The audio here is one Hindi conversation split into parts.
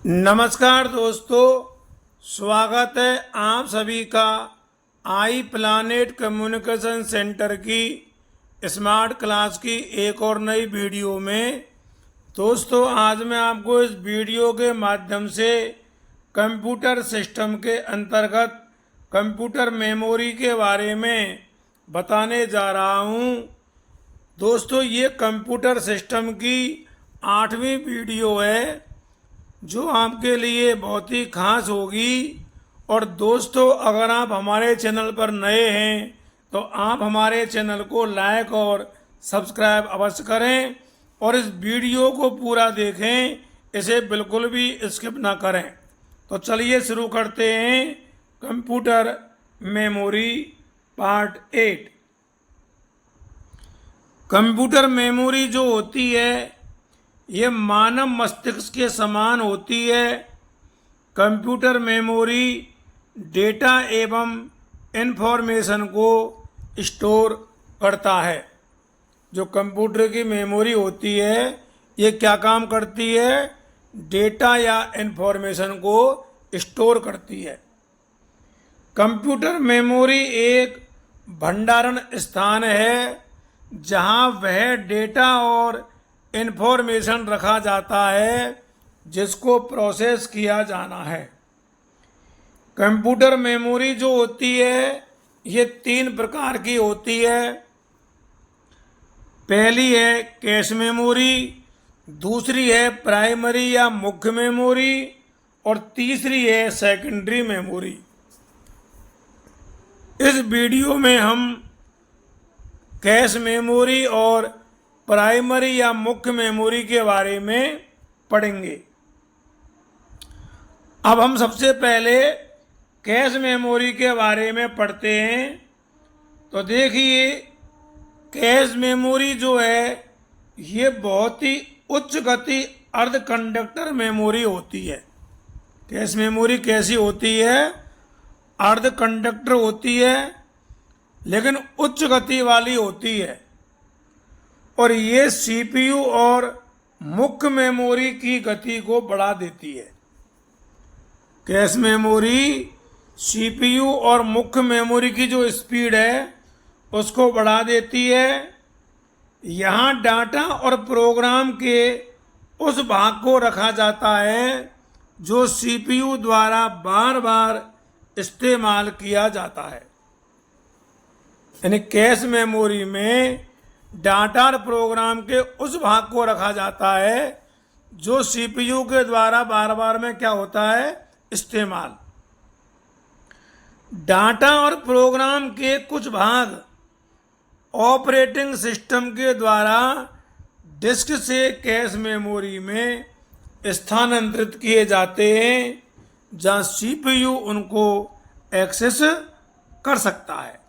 नमस्कार दोस्तों, स्वागत है आप सभी का आई प्लानेट कम्युनिकेशन सेंटर की स्मार्ट क्लास की एक और नई वीडियो में। दोस्तों, आज मैं आपको इस वीडियो के माध्यम से कंप्यूटर सिस्टम के अंतर्गत कंप्यूटर मेमोरी के बारे में बताने जा रहा हूं। दोस्तों, ये कंप्यूटर सिस्टम की 8वीं वीडियो है जो आपके लिए बहुत ही खास होगी। और दोस्तों, अगर आप हमारे चैनल पर नए हैं तो आप हमारे चैनल को लाइक और सब्सक्राइब अवश्य करें और इस वीडियो को पूरा देखें, इसे बिल्कुल भी स्किप ना करें। तो चलिए शुरू करते हैं computer memory part 8। Computer memory जो होती है ये मानव मस्तिष्क के समान होती है। कंप्यूटर मेमोरी डेटा एवं इन्फॉर्मेशन को स्टोर करता है। जो कंप्यूटर की मेमोरी होती है ये क्या काम करती है? डेटा या इन्फॉर्मेशन को स्टोर करती है। कंप्यूटर मेमोरी एक भंडारण स्थान है जहां वह डेटा और इन्फॉर्मेशन रखा जाता है जिसको प्रोसेस किया जाना है। कंप्यूटर मेमोरी जो होती है ये 3 प्रकार की होती है। पहली है कैश मेमोरी, दूसरी है प्राइमरी या मुख्य मेमोरी और तीसरी है सेकेंडरी मेमोरी। इस वीडियो में हम कैश मेमोरी और प्राइमरी या मुख्य मेमोरी के बारे में पढ़ेंगे। अब हम सबसे पहले कैश मेमोरी के बारे में पढ़ते हैं। तो देखिए, कैश मेमोरी जो है ये बहुत ही उच्च गति अर्ध कंडक्टर मेमोरी होती है। कैश मेमोरी कैसी होती है? अर्ध कंडक्टर होती है लेकिन उच्च गति वाली होती है और ये सीपीयू और मुख्य मेमोरी की गति को बढ़ा देती है। कैश मेमोरी सीपीयू और मुख्य मेमोरी की जो स्पीड है उसको बढ़ा देती है। यहाँ डाटा और प्रोग्राम के उस भाग को रखा जाता है जो सीपीयू द्वारा बार बार इस्तेमाल किया जाता है। यानी कैश मेमोरी में डाटा और प्रोग्राम के उस भाग को रखा जाता है जो सीपीयू के द्वारा बार बार में क्या होता है? इस्तेमाल। डाटा और प्रोग्राम के कुछ भाग ऑपरेटिंग सिस्टम के द्वारा डिस्क से कैश मेमोरी में स्थानांतरित किए जाते हैं जहां सीपीयू उनको एक्सेस कर सकता है।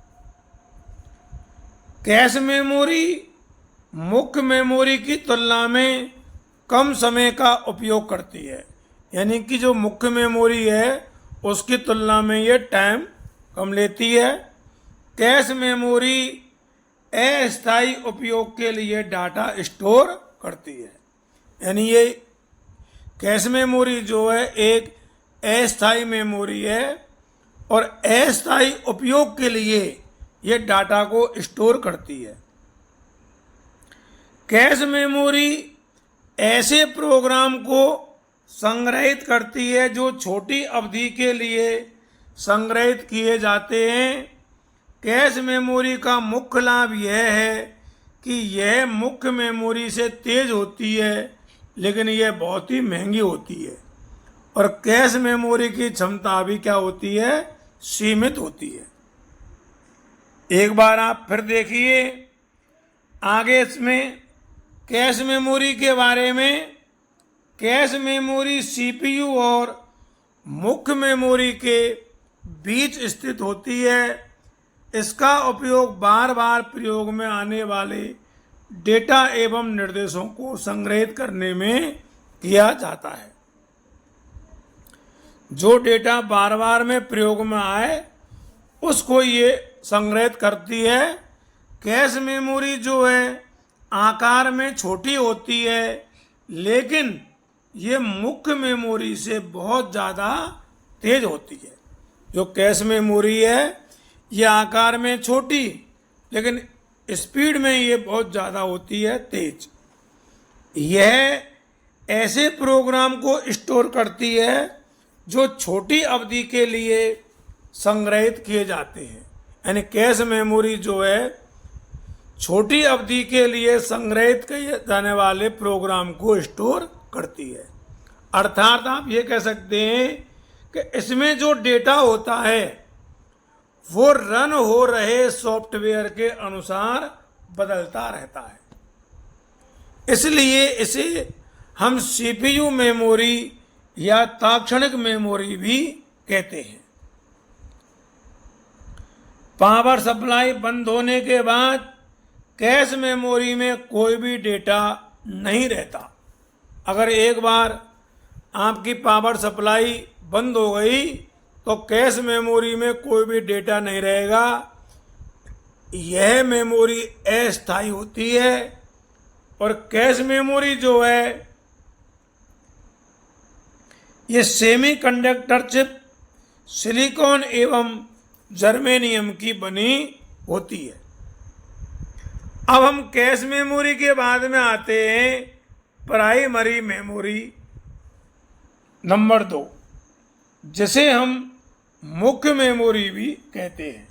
कैश मेमोरी मुख्य मेमोरी की तुलना में कम समय का उपयोग करती है। यानी कि जो मुख्य मेमोरी है उसकी तुलना में ये टाइम कम लेती है। कैश मेमोरी अस्थायी उपयोग के लिए डाटा स्टोर करती है। यानी ये कैश मेमोरी जो है एक अस्थायी मेमोरी है और अस्थायी उपयोग के लिए ये डाटा को स्टोर करती है। कैश मेमोरी ऐसे प्रोग्राम को संग्रहित करती है जो छोटी अवधि के लिए संग्रहित किए जाते हैं। कैश मेमोरी का मुख्य लाभ यह है कि यह मुख्य मेमोरी से तेज होती है लेकिन यह बहुत ही महंगी होती है और कैश मेमोरी की क्षमता भी क्या होती है? सीमित होती है। एक बार आप फिर देखिए आगे इसमें कैश मेमोरी के बारे में। कैश मेमोरी सीपीयू और मुख्य मेमोरी के बीच स्थित होती है। इसका उपयोग बार बार प्रयोग में आने वाले डेटा एवं निर्देशों को संग्रहित करने में किया जाता है। जो डेटा बार बार में प्रयोग में आए उसको ये संग्रहित करती है। कैश मेमोरी जो है आकार में छोटी होती है लेकिन ये मुख्य मेमोरी से बहुत ज़्यादा तेज होती है। जो कैश मेमोरी है ये आकार में छोटी, लेकिन स्पीड में ये बहुत ज़्यादा होती है तेज। यह ऐसे प्रोग्राम को स्टोर करती है जो छोटी अवधि के लिए संग्रहित किए जाते हैं। यानी कैश मेमोरी जो है छोटी अवधि के लिए संग्रहित किए जाने वाले प्रोग्राम को स्टोर करती है। अर्थात आप ये कह सकते हैं कि इसमें जो डेटा होता है वो रन हो रहे सॉफ्टवेयर के अनुसार बदलता रहता है, इसलिए इसे हम सीपीयू मेमोरी या तात्क्षणिक मेमोरी भी कहते हैं। पावर सप्लाई बंद होने के बाद कैश मेमोरी में कोई भी डेटा नहीं रहता। अगर एक बार आपकी पावर सप्लाई बंद हो गई तो कैश मेमोरी में कोई भी डेटा नहीं रहेगा। यह मेमोरी अस्थायी होती है और कैश मेमोरी जो है ये सेमीकंडक्टर चिप सिलिकॉन एवं जर्मेनियम की बनी होती है। अब हम कैश मेमोरी के बाद में आते हैं प्राइमरी मेमोरी नंबर 2, जिसे हम मुख्य मेमोरी भी कहते हैं।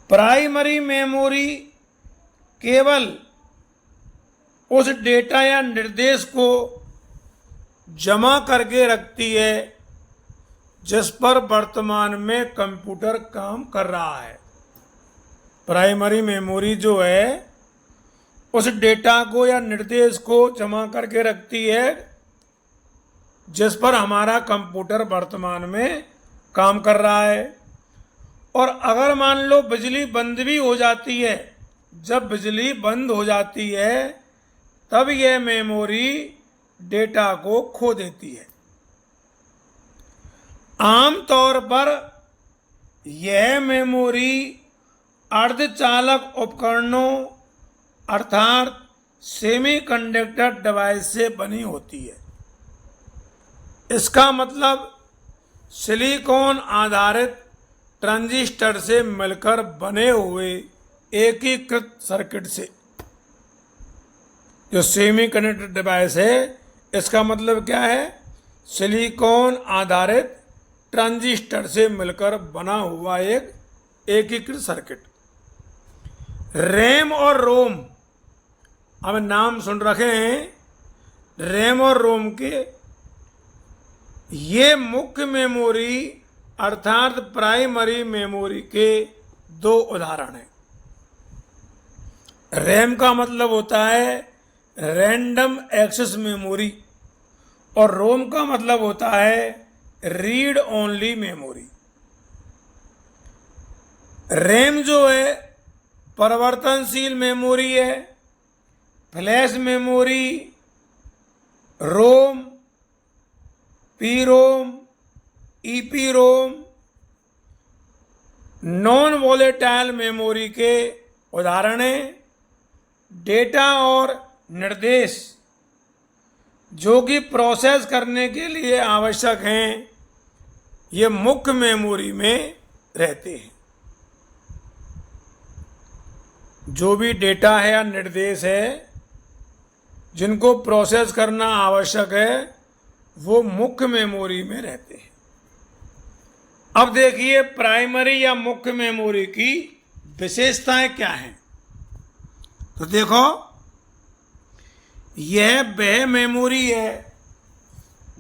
प्राइमरी मेमोरी केवल उस डेटा या निर्देश को जमा करके रखती है जिस पर वर्तमान में कंप्यूटर काम कर रहा है। प्राइमरी मेमोरी जो है उस डेटा को या निर्देश को जमा करके रखती है जिस पर हमारा कंप्यूटर वर्तमान में काम कर रहा है। और अगर मान लो बिजली बंद भी हो जाती है, जब बिजली बंद हो जाती है तब यह मेमोरी डेटा को खो देती है। आमतौर पर यह मेमोरी अर्धचालक उपकरणों अर्थात सेमीकंडक्टर डिवाइस से बनी होती है। इसका मतलब सिलिकॉन आधारित ट्रांजिस्टर से मिलकर बने हुए एकीकृत सर्किट से। जो सेमीकंडक्टर डिवाइस है इसका मतलब क्या है? सिलिकॉन आधारित ट्रांजिस्टर से मिलकर बना हुआ एक एकीकृत सर्किट। रैम और रोम, अब नाम सुन रखे हैं रैम और रोम के, ये मुख्य मेमोरी अर्थात प्राइमरी मेमोरी के 2 उदाहरण हैं। रैम का मतलब होता है रैंडम एक्सेस मेमोरी और रोम का मतलब होता है रीड ओनली मेमोरी। रैम जो है परिवर्तनशील मेमोरी है, फ्लैश मेमोरी, रोम, पीरोम, ईपीरोम नॉन वोलेटाइल मेमोरी के उदाहरण हैं। डेटा और निर्देश जो कि प्रोसेस करने के लिए आवश्यक हैं ये मुख्य मेमोरी में रहते हैं। जो भी डेटा है या निर्देश है जिनको प्रोसेस करना आवश्यक है वो मुख्य मेमोरी में रहते हैं। अब देखिए प्राइमरी या मुख्य मेमोरी की विशेषताएं क्या हैं। तो देखो यह वह मेमोरी है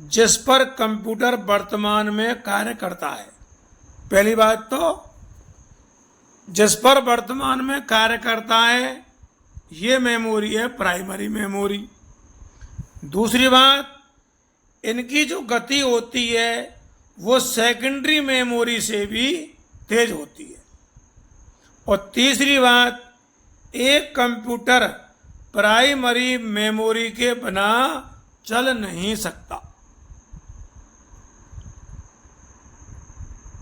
जिस पर कंप्यूटर वर्तमान में कार्य करता है। पहली बात तो जिस पर वर्तमान में कार्य करता है ये मेमोरी है प्राइमरी मेमोरी। दूसरी बात, इनकी जो गति होती है वो सेकेंडरी मेमोरी से भी तेज होती है। और तीसरी बात, एक कंप्यूटर प्राइमरी मेमोरी के बिना चल नहीं सकता।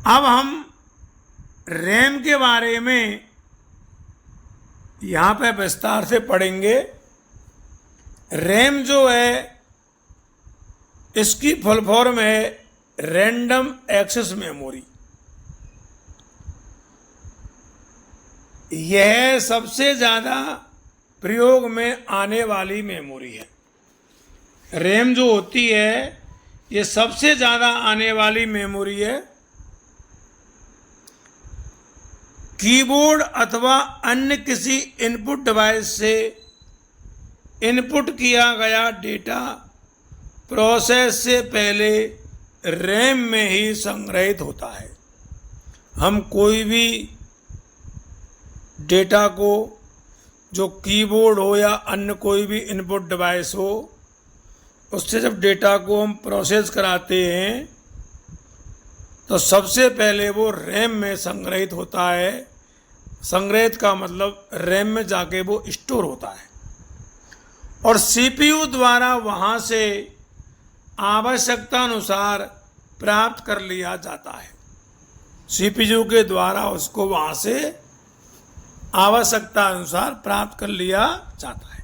अब हम रैम के बारे में यहाँ पे विस्तार से पढ़ेंगे। रैम जो है इसकी फुल फॉर्म है रैंडम एक्सेस मेमोरी। यह सबसे ज़्यादा प्रयोग में आने वाली मेमोरी है। रैम जो होती है ये सबसे ज़्यादा आने वाली मेमोरी है। कीबोर्ड अथवा अन्य किसी इनपुट डिवाइस से इनपुट किया गया डेटा प्रोसेस से पहले रैम में ही संग्रहित होता है। हम कोई भी डेटा को, जो कीबोर्ड हो या अन्य कोई भी इनपुट डिवाइस हो, उससे जब डेटा को हम प्रोसेस कराते हैं तो सबसे पहले वो रैम में संग्रहित होता है। संग्रहित का मतलब रैम में जाके वो स्टोर होता है और सीपीयू द्वारा वहाँ से आवश्यकता अनुसार प्राप्त कर लिया जाता है। सीपीयू के द्वारा उसको वहाँ से आवश्यकता अनुसार प्राप्त कर लिया जाता है।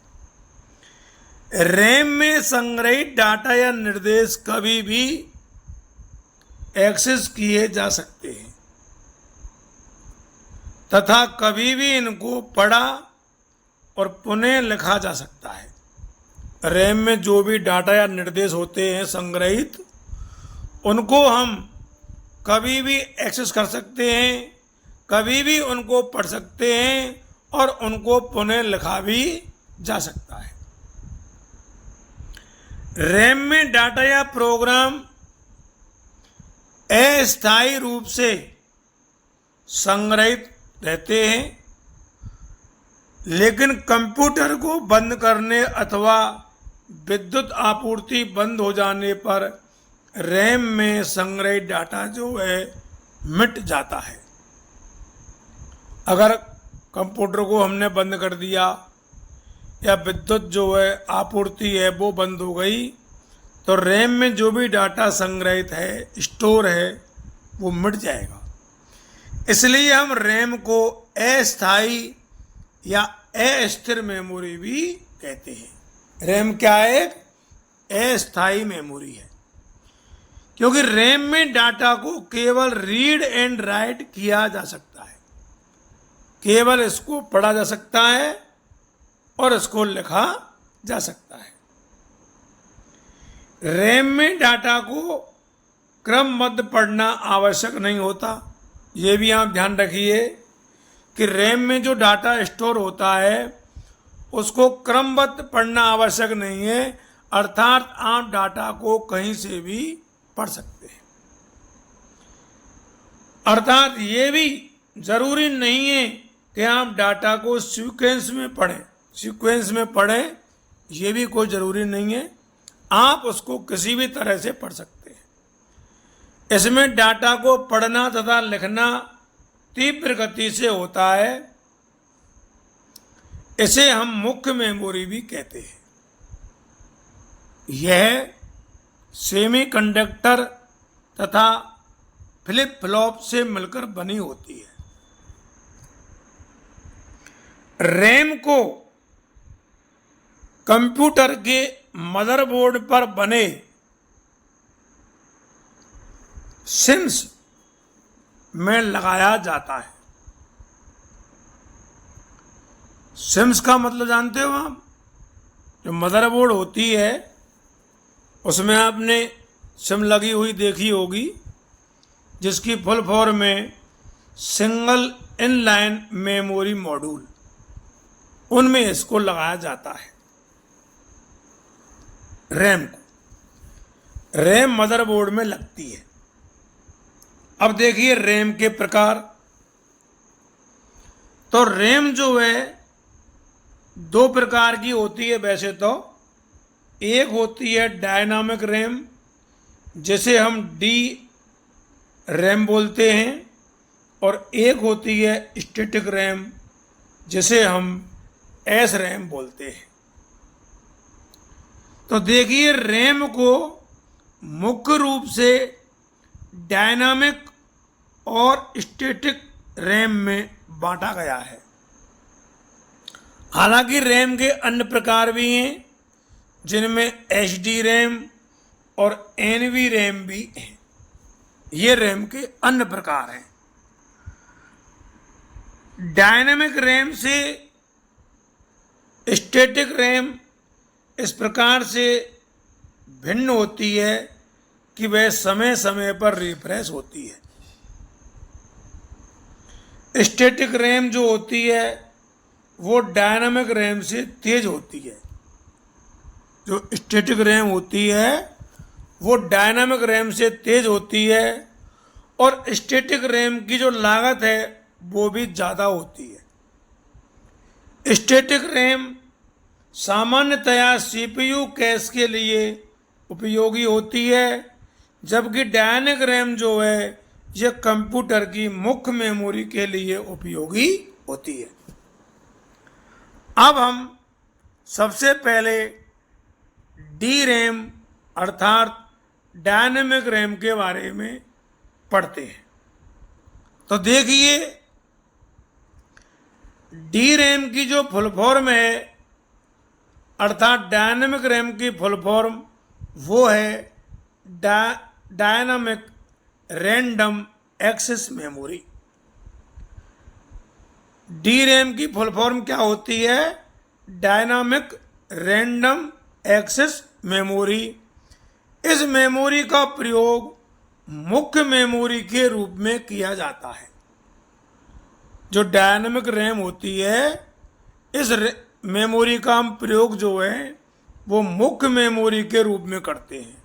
रैम में संग्रहित डाटा या निर्देश कभी भी एक्सेस किए जा सकते हैं तथा कभी भी इनको पढ़ा और पुनः लिखा जा सकता है। रैम में जो भी डाटा या निर्देश होते हैं संग्रहित, उनको हम कभी भी एक्सेस कर सकते हैं, कभी भी उनको पढ़ सकते हैं और उनको पुनः लिखा भी जा सकता है। रैम में डाटा या प्रोग्राम अस्थायी रूप से संग्रहित रहते हैं, लेकिन कंप्यूटर को बंद करने अथवा विद्युत आपूर्ति बंद हो जाने पर रैम में संग्रहित डाटा जो है मिट जाता है। अगर कंप्यूटर को हमने बंद कर दिया या विद्युत जो है आपूर्ति है वो बंद हो गई तो रैम में जो भी डाटा संग्रहित है, स्टोर है, वो मिट जाएगा। इसलिए हम रैम को अस्थायी या अस्थिर मेमोरी भी कहते हैं। रैम क्या है? एक अस्थायी मेमोरी है, क्योंकि रैम में डाटा को केवल रीड एंड राइट किया जा सकता है। केवल इसको पढ़ा जा सकता है और इसको लिखा जा सकता है। रैम में डाटा को क्रमबद्ध पढ़ना आवश्यक नहीं होता। ये भी आप ध्यान रखिए कि रैम में जो डाटा स्टोर होता है उसको क्रमबद्ध पढ़ना आवश्यक नहीं है, अर्थात आप डाटा को कहीं से भी पढ़ सकते हैं। अर्थात ये भी जरूरी नहीं है कि आप डाटा को सीक्वेंस में पढ़ें। सीक्वेंस में पढ़ें ये भी कोई ज़रूरी नहीं है, आप उसको किसी भी तरह से पढ़ सकते हैं। इसमें डाटा को पढ़ना तथा लिखना तीव्र गति से होता है। इसे हम मुख्य मेमोरी भी कहते हैं। यह सेमीकंडक्टर तथा फ्लिप फ्लॉप से मिलकर बनी होती है। रैम को कंप्यूटर के मदरबोर्ड पर बने सिम्स में लगाया जाता है। सिम्स का मतलब जानते हो आप? जो मदरबोर्ड होती है उसमें आपने सिम लगी हुई देखी होगी, जिसकी फुल फॉर्म में सिंगल इनलाइन मेमोरी मॉड्यूल, उनमें इसको लगाया जाता है। रैम को रैम मदरबोर्ड में लगती है। अब देखिए रैम के प्रकार। तो रैम जो है दो प्रकार की होती है वैसे तो। एक होती है डायनामिक रैम, जिसे हम डी रैम बोलते हैं, और एक होती है स्टैटिक रैम, जिसे हम एस रैम बोलते हैं। तो देखिए रैम को मुख्य रूप से डायनामिक और स्टैटिक रैम में बांटा गया है। हालांकि रैम के अन्य प्रकार भी हैं, जिनमें HD रैम और NV रैम भी है। ये रैम के अन्य प्रकार हैं। डायनेमिक रैम से स्टैटिक रैम इस प्रकार से भिन्न होती है कि वह समय समय पर रिफ्रेश होती है। स्टैटिक रैम जो होती है वो डायनामिक रैम से तेज होती है। जो स्टैटिक रैम होती है वो डायनामिक रैम से तेज होती है और स्टैटिक रैम की जो लागत है वो भी ज़्यादा होती है। स्टैटिक रैम सामान्यतया CPU कैश के लिए उपयोगी होती है, जबकि डायनेमिक रैम जो है यह कंप्यूटर की मुख्य मेमोरी के लिए उपयोगी होती है। अब हम सबसे पहले DRAM अर्थात डायनेमिक रैम के बारे में पढ़ते हैं। तो देखिए, DRAM की जो फुल फॉर्म है अर्थात डायनेमिक रैम की फुल फॉर्म वो है dynamic random access memory. DRAM की फुल फॉर्म क्या होती है? Dynamic random access memory. इस मेमोरी का प्रयोग मुख्य मेमोरी के रूप में किया जाता है। जो डायनामिक रैम होती है इस मेमोरी का हम प्रयोग जो है वो मुख्य मेमोरी के रूप में करते हैं।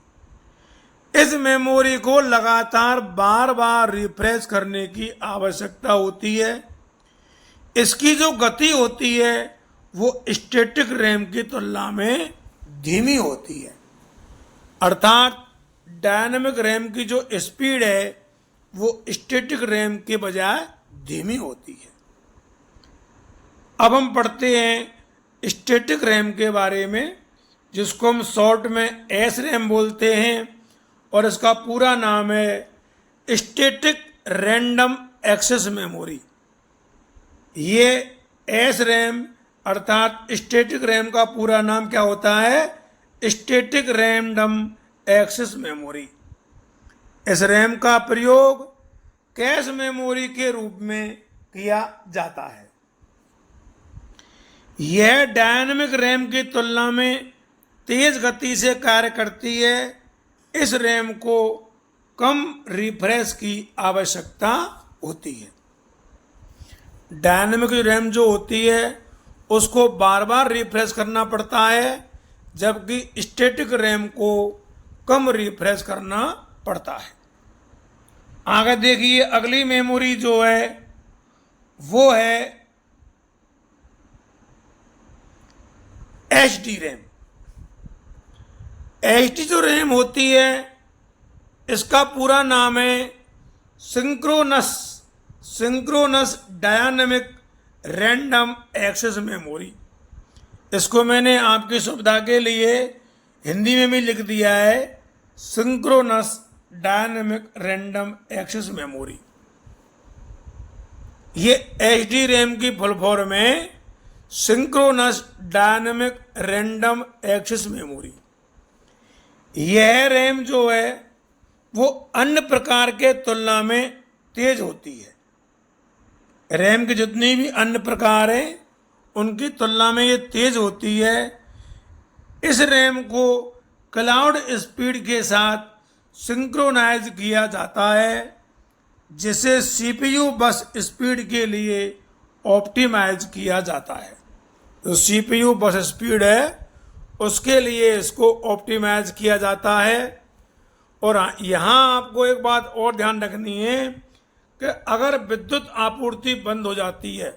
इस मेमोरी को लगातार बार बार रिफ्रेश करने की आवश्यकता होती है। इसकी जो गति होती है वो स्टैटिक रैम की तुलना में धीमी होती है, अर्थात डायनामिक रैम की जो स्पीड है वो स्टैटिक रैम के बजाय धीमी होती है। अब हम पढ़ते हैं स्टैटिक रैम के बारे में, जिसको हम शॉर्ट में SRAM बोलते हैं और इसका पूरा नाम है स्टैटिक रैंडम एक्सेस मेमोरी। ये SRAM अर्थात स्टैटिक रैम का पूरा नाम क्या होता है? Static random access memory. इस रैम का प्रयोग कैश मेमोरी के रूप में किया जाता है। यह डायनामिक रैम की तुलना में तेज गति से कार्य करती है। इस रैम को कम रिफ्रेश की आवश्यकता होती है। डायनामिक रैम जो होती है उसको बार बार रिफ्रेश करना पड़ता है, जबकि स्टैटिक रैम को कम रिफ्रेश करना पड़ता है। आगे देखिए, अगली मेमोरी जो है वो है HD रैम। HD जो रैम होती है इसका पूरा नाम है synchronous dynamic random access memory. इसको मैंने आपकी सुविधा के लिए हिंदी में भी लिख दिया है, synchronous dynamic random access memory. ये HD रैम की फुल फॉर्म है synchronous dynamic random access memory. यह रैम जो है वो अन्य प्रकार के तुलना में तेज होती है। रैम के जितने भी अन्य प्रकार हैं उनकी तुलना में ये तेज होती है। इस रैम को क्लाउड स्पीड के साथ सिंक्रोनाइज किया जाता है, जिसे CPU बस स्पीड के लिए ऑप्टिमाइज किया जाता है। तो CPU बस स्पीड है उसके लिए इसको ऑप्टिमाइज किया जाता है। और यहाँ आपको एक बात और ध्यान रखनी है कि अगर विद्युत आपूर्ति बंद हो जाती है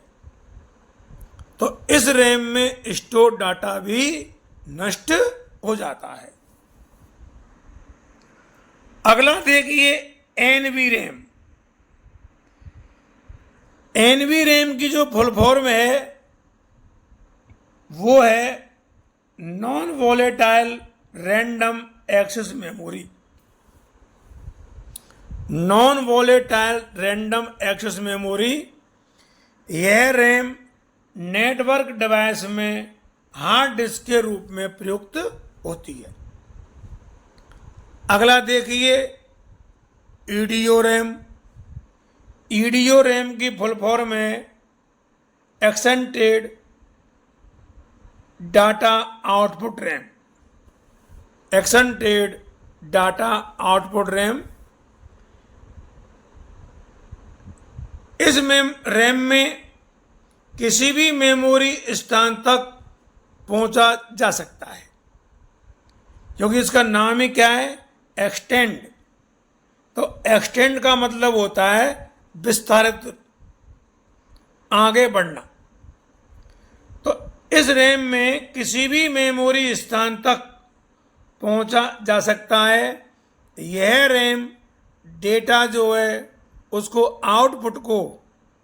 तो इस रैम में स्टोर डाटा भी नष्ट हो जाता है। अगला देखिए NV रैम। NV रैम की जो फुल फॉर्म है वो है non volatile random access memory. Non volatile random access memory, यह रैम नेटवर्क डिवाइस में हार्ड डिस्क के रूप में प्रयुक्त होती है। अगला देखिए ईडीओ रैम। ईडीओ रैम की फुल फॉर्म है extended data output RAM. Extended data output RAM. इस रैम में किसी भी मेमोरी स्थान तक पहुंचा जा सकता है, क्योंकि इसका नाम ही क्या है, एक्सटेंड। तो एक्सटेंड का मतलब होता है विस्तारित, आगे बढ़ना। तो इस रैम में किसी भी मेमोरी स्थान तक पहुंचा जा सकता है। यह रैम डेटा जो है उसको आउटपुट को,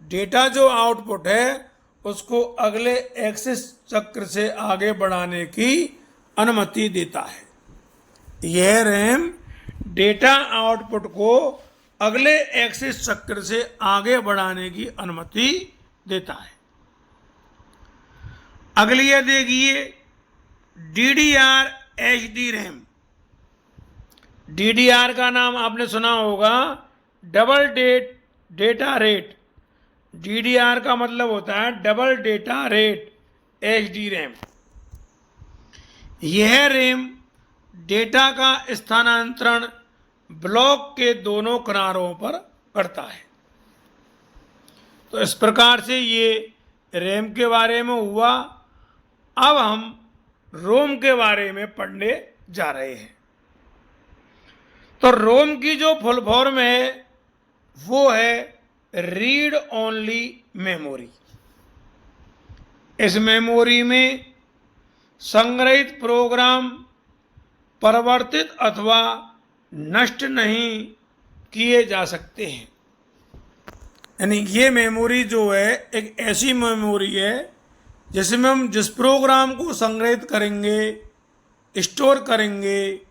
डेटा जो आउटपुट है उसको अगले एक्सिस चक्र से आगे बढ़ाने की अनुमति देता है। यह रैम डेटा आउटपुट को अगले एक्सिस चक्र से आगे बढ़ाने की अनुमति देता है। अगली यह देखिए DDR HD रैम। DDR का नाम आपने सुना होगा, डबल डेटा रेट। DDR का मतलब होता है double data rate HD RAM. यह रैम डेटा का स्थानांतरण ब्लॉक के दोनों किनारों पर करता है। तो इस प्रकार से ये रैम के बारे में हुआ। अब हम रोम के बारे में पढ़ने जा रहे हैं। तो रोम की जो फुल फॉर्म है वो है रीड ओनली मेमोरी। इस मेमोरी में संग्रहित प्रोग्राम परिवर्तित अथवा नष्ट नहीं किए जा सकते हैं। यानी ये मेमोरी जो है एक ऐसी मेमोरी है जिसमें हम जिस प्रोग्राम को संग्रहित करेंगे, स्टोर करेंगे,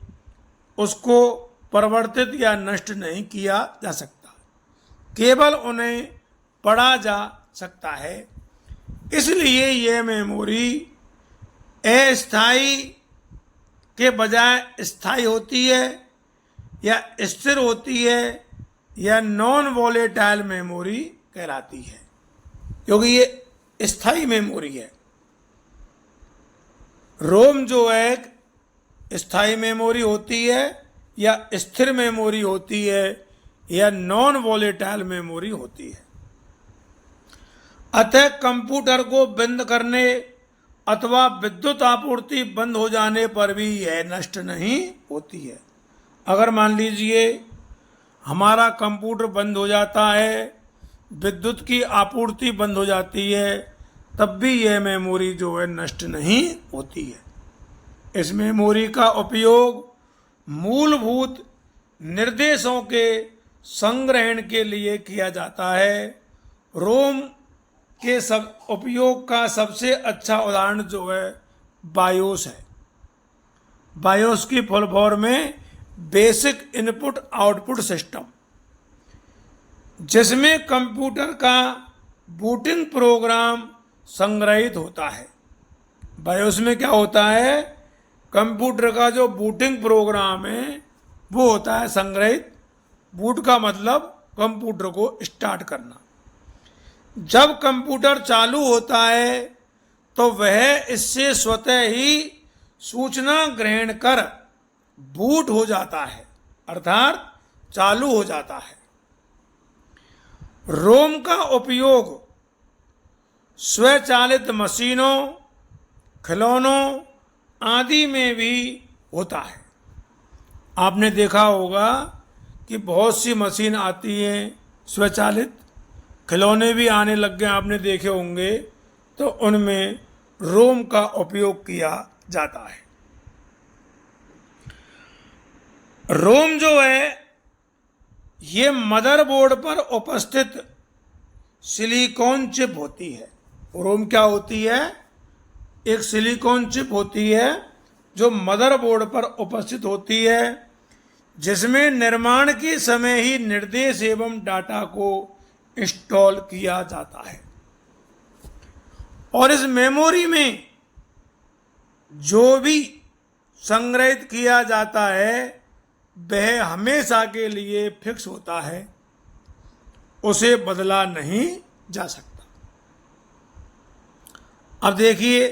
उसको परिवर्तित या नष्ट नहीं किया जा सकता, केवल उन्हें पढ़ा जा सकता है। इसलिए यह मेमोरी अस्थायी के बजाय स्थायी होती है या स्थिर होती है या नॉन वॉलेटाइल मेमोरी कहलाती है, क्योंकि ये स्थायी मेमोरी है। रोम जो है स्थायी मेमोरी होती है या स्थिर मेमोरी होती है या नॉन वॉलेटाइल मेमोरी होती है। अतः कंप्यूटर को बंद करने अथवा विद्युत आपूर्ति बंद हो जाने पर भी यह नष्ट नहीं होती है। अगर मान लीजिए हमारा कंप्यूटर बंद हो जाता है, विद्युत की आपूर्ति बंद हो जाती है, तब भी यह मेमोरी जो है नष्ट नहीं होती है। इस मेमोरी का उपयोग मूलभूत निर्देशों के संग्रहण के लिए किया जाता है। रोम के सब उपयोग का सबसे अच्छा उदाहरण जो है बायोस है। बायोस की फुल फॉर्म में बेसिक इनपुट आउटपुट सिस्टम, जिसमें कंप्यूटर का बूटिंग प्रोग्राम संग्रहित होता है। बायोस में क्या होता है, कंप्यूटर का जो बूटिंग प्रोग्राम है वो होता है संग्रहित। बूट का मतलब कंप्यूटर को स्टार्ट करना। जब कंप्यूटर चालू होता है तो वह इससे स्वतः ही सूचना ग्रहण कर बूट हो जाता है, अर्थात चालू हो जाता है। रोम का उपयोग स्वचालित मशीनों, खिलौनों आदि में भी होता है। आपने देखा होगा कि बहुत सी मशीन आती हैं स्वचालित, खिलौने भी आने लग गए, आपने देखे होंगे। तो उनमें रोम का उपयोग किया जाता है। रोम जो है ये मदरबोर्ड पर उपस्थित सिलिकॉन चिप होती है। रोम क्या होती है, एक सिलिकॉन चिप होती है जो मदरबोर्ड पर उपस्थित होती है, जिसमें निर्माण के समय ही निर्देश एवं डाटा को इंस्टॉल किया जाता है। और इस मेमोरी में जो भी संग्रहित किया जाता है वह हमेशा के लिए फिक्स होता है, उसे बदला नहीं जा सकता। अब देखिए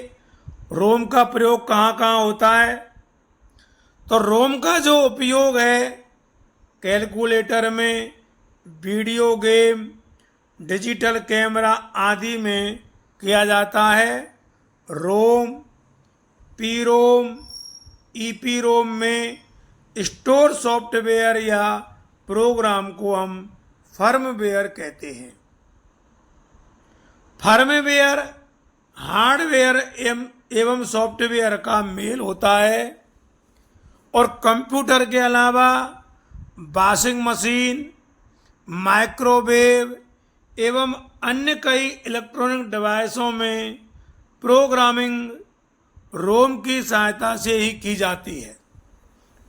रोम का प्रयोग कहाँ कहाँ होता है। तो रोम का जो उपयोग है कैलकुलेटर में, वीडियो गेम, डिजिटल कैमरा आदि में किया जाता है। रोम, पी रोम, ईपी रोम में स्टोर सॉफ्टवेयर या प्रोग्राम को हम फर्मवेयर कहते हैं। फर्मवेयर हार्डवेयर एवं सॉफ्टवेयर का मेल होता है और कंप्यूटर के अलावा वॉशिंग मशीन, माइक्रोवेव एवं अन्य कई इलेक्ट्रॉनिक डिवाइसों में प्रोग्रामिंग रोम की सहायता से ही की जाती है।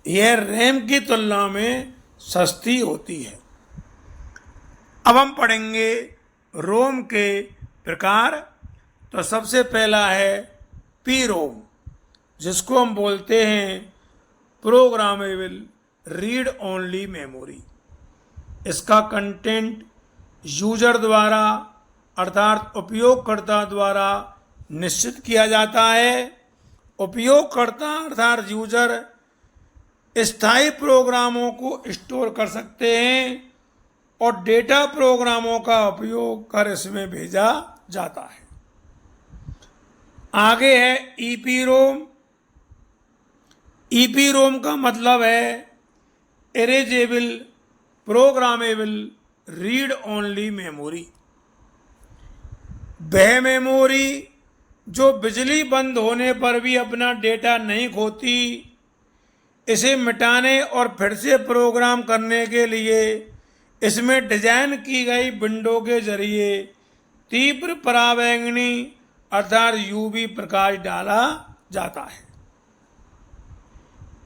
यह रैम की तुलना में सस्ती होती है। अब हम पढ़ेंगे रोम के प्रकार। तो सबसे पहला है पी रोम, जिसको हम बोलते हैं प्रोग्रामेबल रीड ओनली मेमोरी। इसका कंटेंट यूजर द्वारा अर्थात उपयोगकर्ता द्वारा निश्चित किया जाता है। उपयोगकर्ता अर्थात यूजर स्थायी प्रोग्रामों को स्टोर कर सकते हैं और डेटा प्रोग्रामों का उपयोग कर इसमें भेजा जाता है। आगे है ईपी रोम। ईपी रोम का मतलब है erasable programmable read only memory. वह मेमोरी जो बिजली बंद होने पर भी अपना डेटा नहीं खोती, इसे मिटाने और फिर से प्रोग्राम करने के लिए इसमें डिजाइन की गई विंडो के जरिए तीव्र पराबैंगनी अर्थात यूवी प्रकाश डाला जाता है।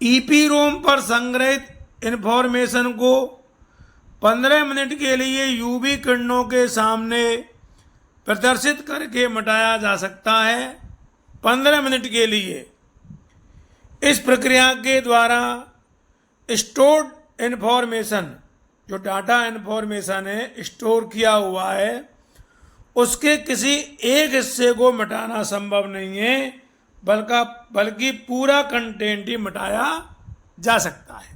ईपी रोम पर संग्रहित इंफॉर्मेशन को 15 मिनट के लिए यूवी किरणों के सामने प्रदर्शित करके मिटाया जा सकता है। 15 मिनट के लिए। इस प्रक्रिया के द्वारा स्टोर्ड इंफॉर्मेशन, जो डाटा इंफॉर्मेशन है स्टोर किया हुआ है, उसके किसी एक हिस्से को मिटाना संभव नहीं है, बल्कि पूरा कंटेंट ही मिटाया जा सकता है।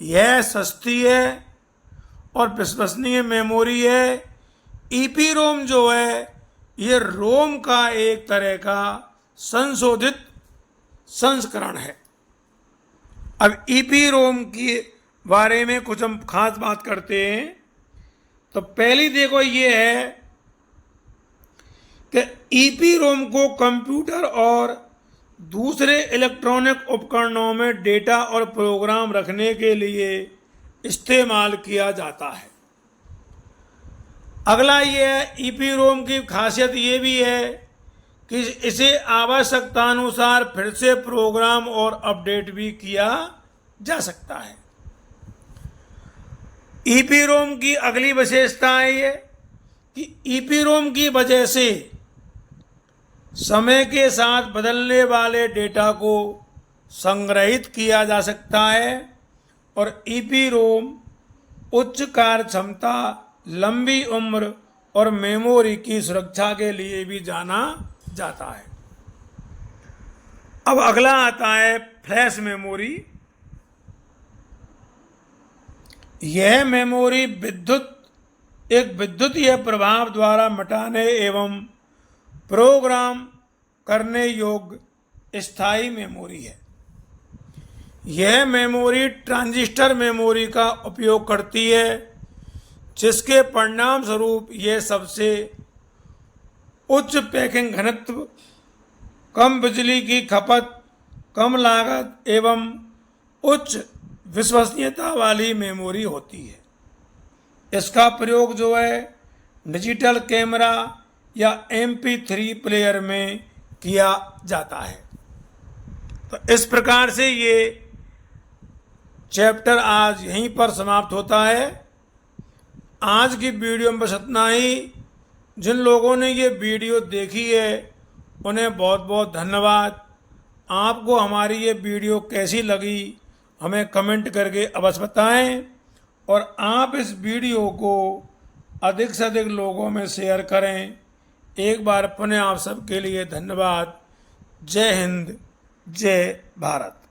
यह सस्ती है और विश्वसनीय मेमोरी है। ईपी रोम जो है ये रोम का एक तरह का संशोधित संस्करण है। अब ईपी रोम के बारे में कुछ हम खास बात करते हैं। तो पहली देखो ये है कि ईपी रोम को कंप्यूटर और दूसरे इलेक्ट्रॉनिक उपकरणों में डेटा और प्रोग्राम रखने के लिए इस्तेमाल किया जाता है। अगला ये है ईपी रोम की खासियत ये भी है कि इसे आवश्यकतानुसार फिर से प्रोग्राम और अपडेट भी किया जा सकता है। ईपी रोम की अगली विशेषता है ये कि ईपी रोम की वजह से समय के साथ बदलने वाले डेटा को संग्रहित किया जा सकता है और ईपी रोम उच्च कार्य क्षमता, लंबी उम्र और मेमोरी की सुरक्षा के लिए भी जाना जाता है। अब अगला आता है फ्लैश मेमोरी। यह मेमोरी एक विद्युतीय प्रभाव द्वारा मिटाने एवं प्रोग्राम करने योग्य स्थायी मेमोरी है। यह मेमोरी ट्रांजिस्टर मेमोरी का उपयोग करती है, जिसके परिणाम स्वरूप यह सबसे उच्च पैकिंग घनत्व, कम बिजली की खपत, कम लागत एवं उच्च विश्वसनीयता वाली मेमोरी होती है। इसका प्रयोग जो है डिजिटल कैमरा या MP3 प्लेयर में किया जाता है। तो इस प्रकार से ये चैप्टर आज यहीं पर समाप्त होता है। आज की वीडियो में बस इतना ही। जिन लोगों ने ये वीडियो देखी है उन्हें बहुत बहुत धन्यवाद। आपको हमारी ये वीडियो कैसी लगी हमें कमेंट करके अवश्य बताएं और आप इस वीडियो को अधिक से अधिक लोगों में शेयर करें। एक बार पुनः आप सबके लिए धन्यवाद। जय हिंद, जय भारत।